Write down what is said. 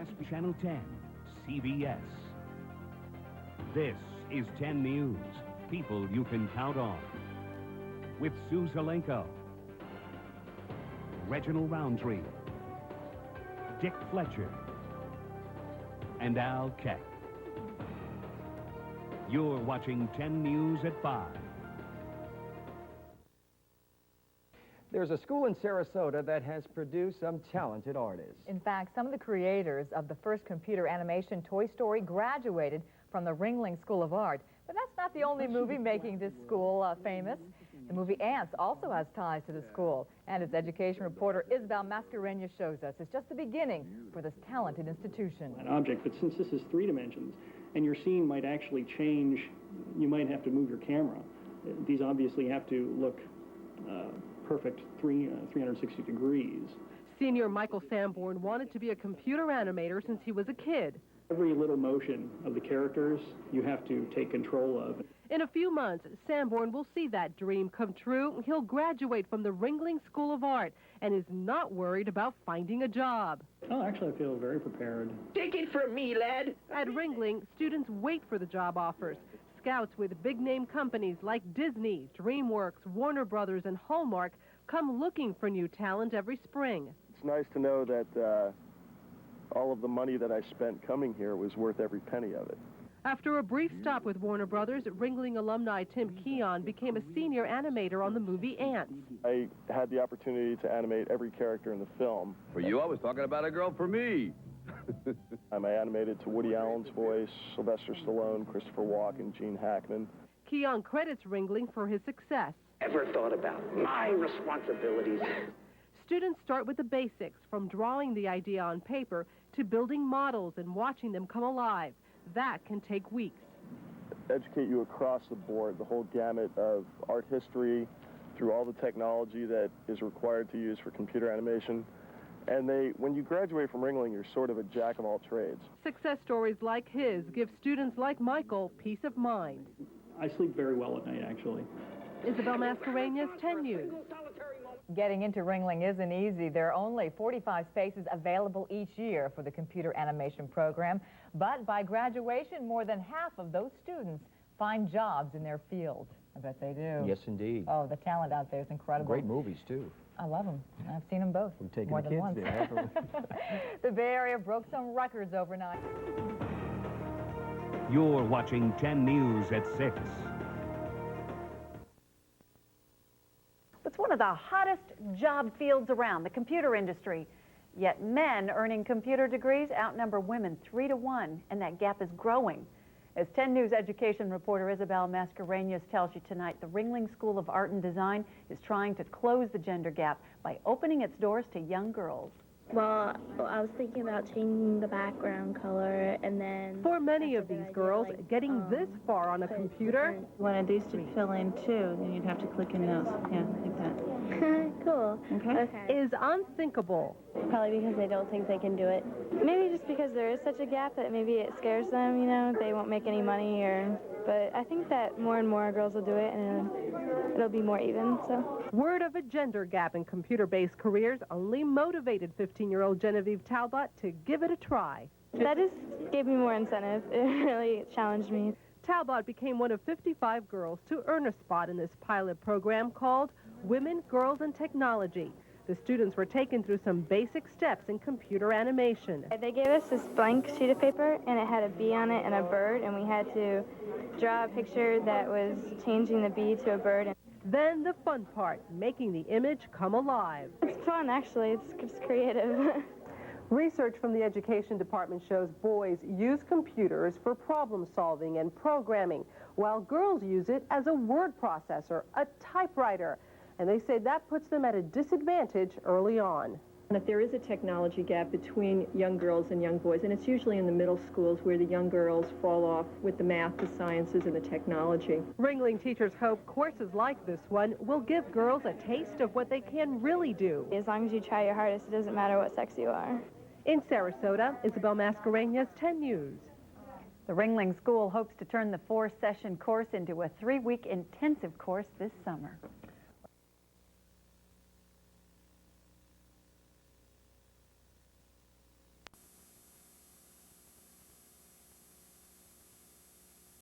Broadcast Channel 10, CBS. This is 10 News, people you can count on. With Sue Zelenko, Reginald Roundtree, Dick Fletcher, and Al Keck. You're watching 10 News at 5. There's a school in Sarasota that has produced some talented artists. In fact, some of the creators of the first computer animation Toy Story graduated from the Ringling School of Art. But that's not the only movie making this school famous. The movie Ants also has ties to the school, and its education reporter Isabel Mascareñas shows us it's just the beginning for this talented institution. An object, but since this is 3 dimensions, and your scene might actually change, you might have to move your camera. These obviously have to look perfect 360 degrees. Senior Michael Sanborn wanted to be a computer animator since he was a kid. Every little motion of the characters you have to take control of. In a few months, Sanborn will see that dream come true. He'll graduate from the Ringling School of Art and is not worried about finding a job. Oh, actually, I feel very prepared. Take it from me, lad. At Ringling, students wait for the job offers. Scouts with big-name companies like Disney, DreamWorks, Warner Brothers, and Hallmark come looking for new talent every spring. It's nice to know that all of the money that I spent coming here was worth every penny of it. After a brief stop with Warner Brothers, Ringling alumni Tim Keon became a senior animator on the movie Ants. I had the opportunity to animate every character in the film. For you, I was talking about a girl for me. I animated to Woody Allen's voice, Sylvester Stallone, Christopher Walken, Gene Hackman. Keon credits Ringling for his success. Ever thought about my responsibilities? Students start with the basics, from drawing the idea on paper to building models and watching them come alive. That can take weeks. Educate you across the board, the whole gamut of art history, through all the technology that is required to use for computer animation. And when you graduate from Ringling, you're sort of a jack of all trades. Success stories like his give students like Michael peace of mind. I sleep very well at night, actually. Isabel Mascareñas, 10 News. Getting into Ringling isn't easy. There are only 45 spaces available each year for the computer animation program. But by graduation, more than half of those students find jobs in their field. I bet they do. Yes, indeed. Oh, the talent out there is incredible. Great movies, too. I love them. I've seen them both. We've taken more the than kids once. there, haven't we? The Bay Area broke some records overnight. You're watching 10 News at 6. It's one of the hottest job fields around, the computer industry. Yet men earning computer degrees outnumber women 3 to 1, and that gap is growing. As 10 News education reporter Isabel Mascareñas tells you tonight, the Ringling School of Art and Design is trying to close the gender gap by opening its doors to young girls. Well, I was thinking about changing the background color, and then... For many of these girls, getting this far on a computer... You wanted these to fill in, too, then you'd have to click in those. Yeah, like that. Cool. Okay. Is unthinkable. Probably because they don't think they can do it. Maybe just because there is such a gap that maybe it scares them, you know, they won't make any money or... But I think that more and more girls will do it, and it'll be more even, so... Word of a gender gap in computer-based careers only motivated 15-year-old Genevieve Talbot to give it a try. That just gave me more incentive. It really challenged me. Talbot became one of 55 girls to earn a spot in this pilot program called Women, Girls, and Technology. The students were taken through some basic steps in computer animation. They gave us this blank sheet of paper, and it had a bee on it and a bird, and we had to draw a picture that was changing the bee to a bird. Then the fun part, making the image come alive. It's fun, actually. It's creative. Research from the Education Department shows boys use computers for problem solving and programming, while girls use it as a word processor, a typewriter. And they say that puts them at a disadvantage early on. And if there is a technology gap between young girls and young boys, and it's usually in the middle schools where the young girls fall off with the math, the sciences, and the technology. Ringling teachers hope courses like this one will give girls a taste of what they can really do. As long as you try your hardest, it doesn't matter what sex you are. In Sarasota, Isabel Mascareñas, 10 News. The Ringling School hopes to turn the 4-session course into a 3-week intensive course this summer.